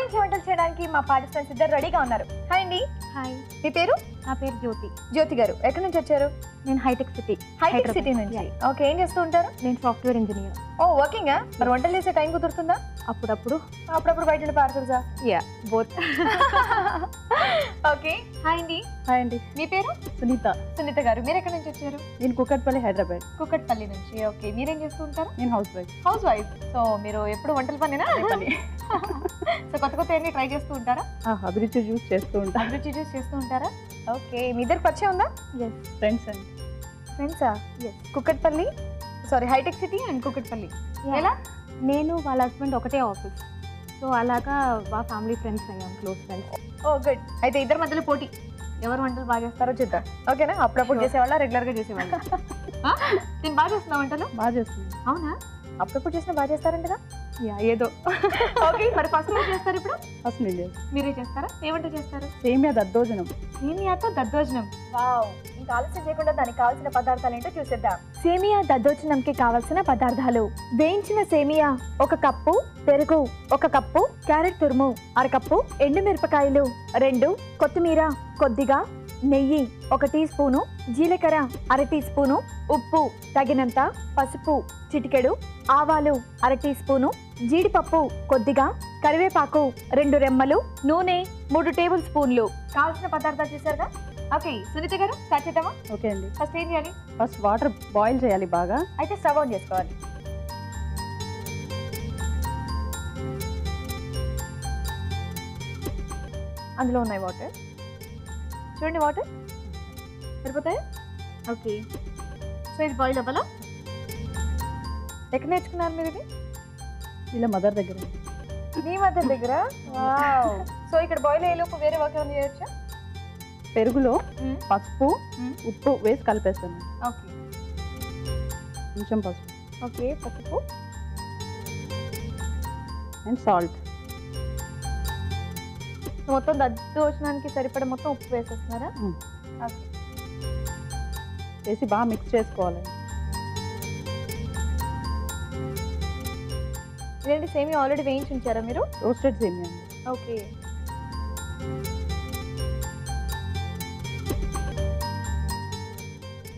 మంచి వంటలు చేయడానికి మా పార్టిసిపెంట్స్ ఇద్దరు రెడీగా ఉన్నారు. హాయ్ అండి. హాయ్, మీ పేరు? నా పేరు జ్యోతి. జ్యోతి గారు ఎక్కడి నుంచి వచ్చారు? నేను హైటెక్ సిటీ నుంచి. ఓకే, ఏం చేస్తూ ఉంటారు? నేను సాఫ్ట్వేర్ ఇంజనీర్. ఓ, వర్కింగా? మరి వంటలు చేసే టైం కుదురుతుందా? అప్పుడప్పుడు బయట నుండి పార్సల్సా? బోత్. ఓకే, హాయ్ అండి. హాయ్ అండి. మీ పేరు? సునీత గారు. మీరు ఎక్కడి నుంచి వచ్చారు? నేను కుకట్పల్లి, హైదరాబాద్. కుకట్పల్లి నుంచి. ఓకే, మీరేం చేస్తూ ఉంటారు? నేను హౌస్ వైఫ్. సో మీరు ఎప్పుడు వంటల పనేనా? సో కొత్త అన్ని ట్రై చేస్తూ ఉంటారా? అభిరుచి చూస్ చేస్తూ ఉంటారా? ఓకే, మీ ఇద్దరు పరిచయం ఉందా? ఫ్రెండ్సా? Kukatpally, sorry, hi-tech city and Kukatpally. ఎలా? నేను వాళ్ళ హస్బెండ్ ఒకటే ఆఫీస్, సో అలాగా మా ఫ్యామిలీ ఫ్రెండ్స్ అయ్యాం, క్లోజ్ ఫ్రెండ్స్. Oh good. అయితే ఇద్దరి మధ్యలో పోటీ, ఎవరు వంటలు బాగా చేస్తారో చూద్దాం. ఓకేనా? అప్పుడప్పుడు చేసేవాళ్ళ, రెగ్యులర్గా చేసేవాళ్ళ? నేను బాగా చేస్తున్నా వంటలు. బాగా చేస్తుంది. అవునా? అప్పుడప్పుడు చేసినా బాగా చేస్తారంటగా? ఏదో. ఓకే, మరి ఫస్ట్ ఏం చేస్తారు ఇప్పుడు? ఫస్ట్ నేను మీరే చేస్తారా? ఏమంటే చేస్తారు? సేమియా దద్దోజనం. సేమియాతో దద్దోజనం. వావ్. ఇంకా ఆలస్యం చేయకుండా దానికి కావాల్సిన పదార్థాలు ఏంటో చూసేద్దాం. సేమియా దద్దోజనంకి కావాల్సిన పదార్థాలు: వేయించిన సేమియా 1 కప్పు, పెరుగు 1 కప్పు, క్యారెట్ తురుము 1/2 కప్పు, ఎండుమిరపకాయలు 2, కొత్తిమీర కొద్దిగా, నెయ్యి 1 టీ స్పూను, జీలకర్ర 1/2 టీ స్పూను, ఉప్పు తగినంత, పసుపు చిటికెడు, ఆవాలు 1/2 టీ స్పూను, జీడిపప్పు కొద్దిగా, కరివేపాకు 2 రెమ్మలు, నూనె 3 టేబుల్ స్పూన్లు. కావాల్సిన పదార్థాలు చూసారుగా? ఓకే, సునీత గారు స్టార్ట్ చేద్దామా? ఓకే అండి. ఫస్ట్ ఏం చేయాలి? ఫస్ట్ వాటర్ బాయిల్ చేయాలి బాగా. అయితే స్టవ్ ఆన్ చేసుకోవాలి. అందులో ఉన్నాయి వాటర్. చూడండి, వాటర్ సరిపోతాయి. ఓకే, సో ఇది బాయిల్ అవ్వాలా? ఎక్కడ నేర్చుకున్నారు మీరు ఇది? ఇలా మదర్ దగ్గర. మీ మదర్ దగ్గర? వావ్. సో ఇక్కడ బాయిల్ అయ్యేలోపు వేరే వర్క్ ఏమైనా చేయొచ్చా? పెరుగులో పసుపు, ఉప్పు వేసి కలిపేస్తాను. ఓకే, కొంచెం పసుపు. ఓకే, పసుపు అండ్ సాల్ట్. మొత్తం దద్దోజనానికి సరిపడ మొత్తం ఉప్పు వేసేస్తున్నారా? ఓకే, వేసి బాగా మిక్స్ చేసుకోవాలి. ఇదేంటి, సేమియా ఆల్రెడీ వేయించి ఉంచారా మీరు? రోస్టెడ్ సేమియా. ఓకే,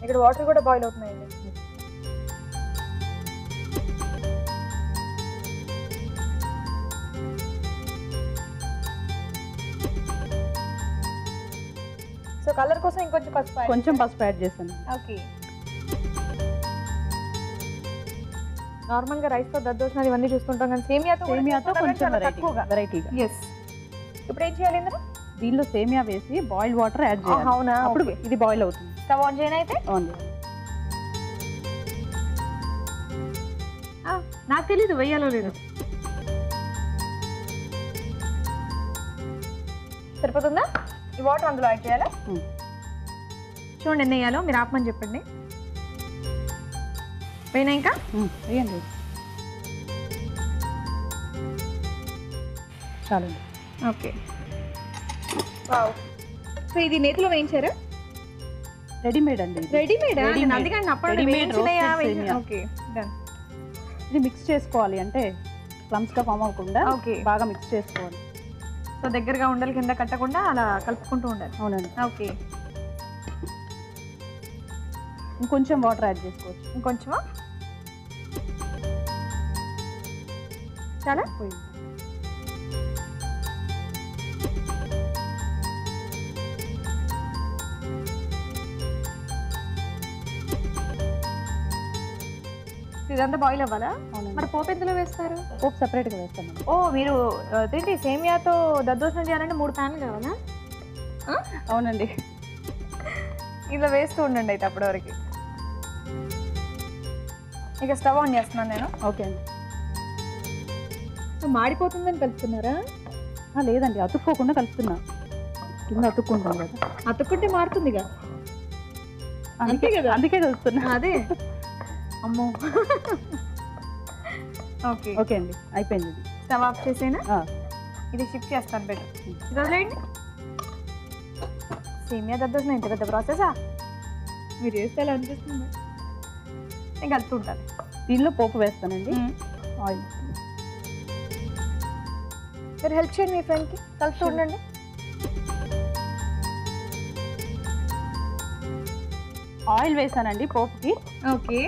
ఇక్కడ వాటర్ కూడా బాయిల్ అవుతున్నాయండి. సో కలర్ కోసం ఇంకొంచెం పసుపు యాడ్ చేస్తాను. ఓకే, నార్మల్ గా రైస్ తో దద్దోజనాలు ఇవన్నీ చూస్తుంటాం, కానీ సేమియాతో కొంచెం వెరైటీగా. ఎస్. ఇప్పుడు ఏం చేయాలి ఇందులో? దీనిలో సేమియా వేసి బాయిల్డ్ వాటర్ యాడ్ చేయాలి. అవునా? అప్పుడు ఇది బాయిల్ అవుతుంది. స్టవ్ ఆన్ చేయనా? అయితే నాకు తెలీదు వెయ్యాలో లేదు. సరిపోతుందా? ఈ వాటర్ అందులో యాడ్ చేయాలా? చూడండి ఎన్ని వేయాలో, మీరు ఆపమని చెప్పండి. వేయనా? ఇంకా వేయండి. చాలండి. ఓకే. వావ్. సో ఇది నేతిలో వేయించారా? రెడీమేడ్ అండి. రెడీమేడ్. Okay, done. ఇది మిక్స్ చేసుకోవాలి, అంటే క్లమ్స్ గా ఫామ్ అవ్వకుండా బాగా మిక్స్ చేసుకోవాలి. సో దగ్గరగా ఉండలు కింద కట్టకుండా అలా కలుపుకుంటూ ఉండాలి. అవునండి. ఓకే, ఇంకొంచెం వాటర్ యాడ్ చేసుకోవచ్చు. ఇంకొంచెమా? చాలా పోయింది. ఇదంతా బాయిల్ అవ్వాలా? మరి పోపు ఎందులో వేస్తారు? పోపు సెపరేట్ గా వేస్తాను. ఓ, మీరు అదేంటి సేమియాతో దద్దోజనం చేయాలంటే 3 ప్యాన్లు కావాలా? అవునండి. ఇలా వేస్తూ ఉండండి అయితే అప్పటి వరకు. ఇక స్టవ్ ఆన్ చేస్తున్నాను నేను. ఓకే అండి. మాడిపోతుందని కలుపుతున్నారా? లేదండి, అతుక్కోకుండా కలుపుతున్నా. కింద అతుక్కుంటుంది కదా. అతుక్కుంటే మారుతుందిగా, అందుకే కలుపుతున్నా. అదే. అమ్మో. ఓకే, ఓకే అండి, అయిపోయింది. ఇది స్టవ్ ఆఫ్ చేసేనా? ఇది షిఫ్ట్ చేస్తాను బెటర్. ఇది వదిలేయండి. సేమియా దద్దోజనం ఇంత పెద్ద ప్రాసెసా? మీరు చేస్తే ఎలా అనిపిస్తుంది? నేను కలుపుతుంటాను. దీనిలో పోపు వేస్తానండి. ఆయిల్ మీరు హెల్ప్ చేయండి మీ ఫ్రెండ్కి, కలిసి చూడండి. ఆయిల్ వేసానండి పోపుకి. ఓకే.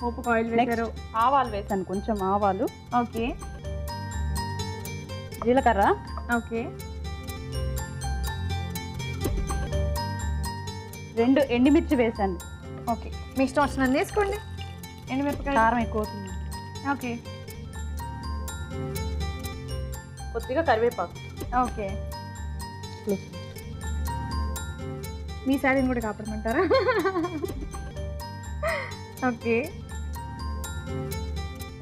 పోపుకి ఆయిల్ వేసారు. ఆవాలు వేసాను, కొంచెం ఆవాలు. ఓకే. జీలకర్ర. ఓకే. 2 ఎండుమిర్చి వేసాను. ఓకే, మీ ఇష్టం వచ్చినంత వేసుకోండి. ఎండుమిరపకాయ కారం ఎక్కువ అవుతుంది. ఓకే. కొద్దిగా కరివేపాకు. ఓకే. మీ శారీని కూడా కాపాడమంటారా? ఓకే.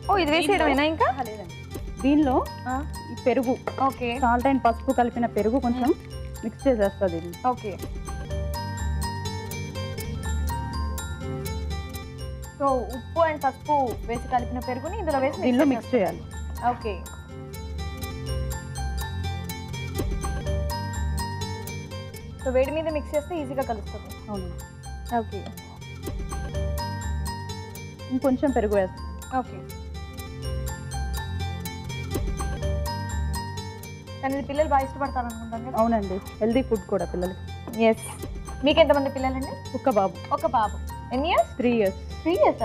ఓ, ఇది వేసేయడమేనా ఇంకా? లేదండి, దీనిలో ఈ పెరుగు, ఓకే, సాల్ట్ అండ్ పసుపు కలిపిన పెరుగు కొంచెం మిక్స్ చేసేస్తుంది. ఓకే. సో ఉప్పు అండ్ పసుపు వేసి కలిపిన పెరుగుని ఇందులో వేసి దీనిలో మిక్స్ చేయాలి. ఓకే. సో వేడి మీద మిక్స్ చేస్తే ఈజీగా కలుస్తుంది. అవును. ఓకే. ఇంకొంచెం పెరుగు వేస్తాం. ఓకే. కానీ ఇది పిల్లలు బాగా ఇష్టపడతారు అనుకుంటాను కదా? అవునండి, హెల్దీ ఫుడ్ కూడా పిల్లలు. ఎస్. మీకు ఎంతమంది పిల్లలండి? ఒక బాబు. ఒక బాబు. ఎన్ని ఇయర్స్? 3 years. 3 years.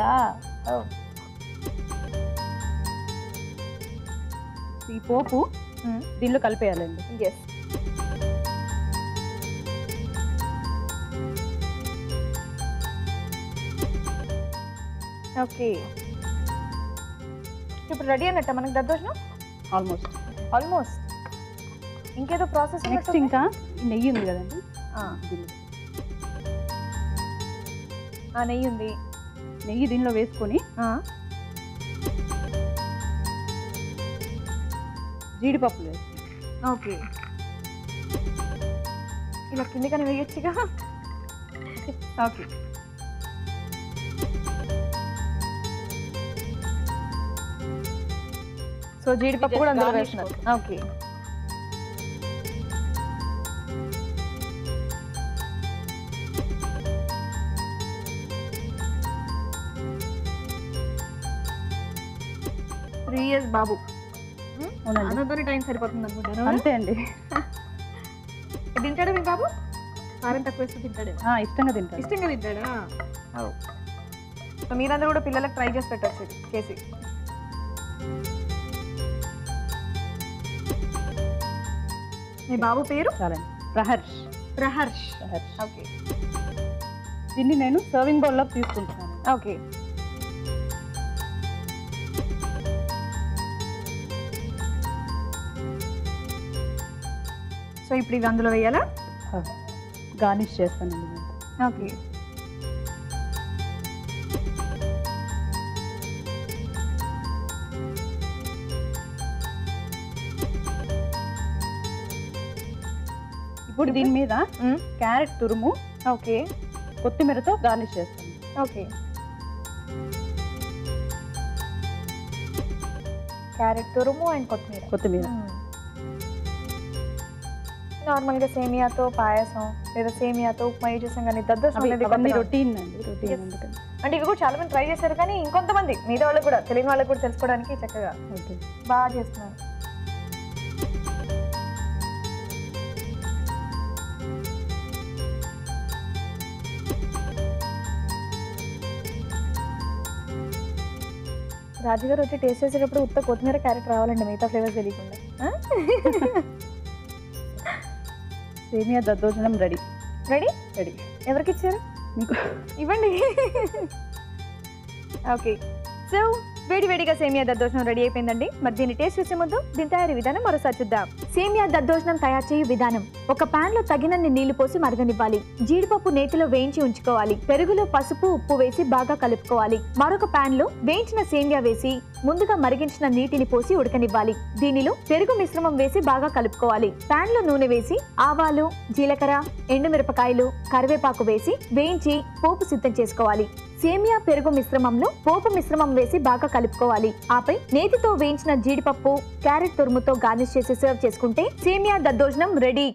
ఈ పోపు దీనిలో కలిపేయాలండి. ఎస్. ఓకే. ఇప్పుడు రెడీ అన్నట్ట మనకి దద్దోజనం? ఆల్మోస్ట్. ఆల్మోస్ట్. ఇంకేదో ప్రాసెస్ నెక్స్ట్ ఇంకా నెయ్యి ఉంది కదండి, నెయ్యి ఉంది. నెయ్యి దీనిలో వేసుకొని జీడిపప్పులు వేస్తాం. ఓకే. ఇలా కిందికని వేయొచ్చుగా. ఓకే. సో జీడిపప్పు కూడా అందులో వేస్తున్నారు. ఓకే. త్రీ ఇయర్స్ బాబు. అన్నతోనే టైం సరిపోతుంది అనుకుంటాను. అంతే అండి. తింటాడా మీ బాబు? కారం తక్కువ వేస్తే తింటాడే? ఇష్టంగా తింటాడు. ఇష్టంగా తింటాడా? సో మీరందరూ కూడా పిల్లలకు ట్రై చేసి పెట్టచ్చు ఇది కేసీ. మీ బాబు పేరు? చాలండి, ప్రహర్ష్. ప్రహర్ష్. ప్రహర్ష్. ఓకే. దీన్ని నేను సర్వింగ్ బౌల్లో తీసుకుంటున్నాను. ఓకే. సో ఇప్పుడు ఇవి అందులో వేయాలా? గార్నిష్ చేస్తానండి. ఓకే. ఇప్పుడు దీని మీద క్యారెట్ తురుము, ఓకే, కొత్తిమీరతో గార్నిష్ చేస్తాను. ఓకే. క్యారెట్ తురుము అండ్ కొత్తిమీర. కొత్తిమీర. నార్మల్గా సేమియాతో పాయసం లేదా సేమియాతో ఉప్మా చేసాం కానీ దద్దోజనం అవన్నీ రొటీన్ అండి, రొటీన్. అంటే ఇక కూడా చాలా మంది ట్రై చేశారు, కానీ ఇంకొంతమంది మీద వాళ్ళకి కూడా తెలియని వాళ్ళకి కూడా తెలుసుకోవడానికి చక్కగా బాగా చేస్తున్నారు. రాజుగారు వచ్చి టేస్ట్ చేసేటప్పుడు ఉత్త కొత్తిమీర క్యారెట్ రావాలండి, మిగతా ఫ్లేవర్స్ తెలియకుండా. సేమియా దద్దోజనం రెడీ. రెడీ? రెడీ. ఎవరికి ఇచ్చారు? మీకు ఇవ్వండి. ఓకే. సో వేడివేడిగా సేమియా దద్దోజనం రెడీ అయిపోయిందండి. మరి దీన్ని టేస్ట్ చేసే ముందు దీని తయారీ విధానం మరోసారి చూద్దాం. సేమియా దద్దోజనం తయారు చేయు విధానం: ఒక పాన్ లో తగినన్ని నీళ్లు పోసి మరగనివ్వాలి. జీడిపప్పు నేతిలో వేయించి ఉంచుకోవాలి. పెరుగులో పసుపు ఉప్పు వేసి బాగా కలుపుకోవాలి. మరొక పాన్ లో వేయించిన సేమియా వేసి ముందుగా మరిగించిన నీటిని పోసి ఉడకనివ్వాలి. దీనిలో పెరుగు మిశ్రమం వేసి బాగా కలుపుకోవాలి. పాన్ లో నూనె వేసి ఆవాలు, జీలకర్ర, ఎండుమిరపకాయలు, కరివేపాకు వేసి వేయించి పోపు సిద్ధం చేసుకోవాలి. సేమియా పెరుగు మిశ్రమంలో పోపు మిశ్రమం వేసి బాగా కలుపుకోవాలి. ఆపై నేతితో వేయించిన జీడిపప్పు, క్యారెట్ తురుముతో గార్నిష్ చేసి సర్వ్ చేసుకుంటే సేమియా దద్దోజనం రెడీ.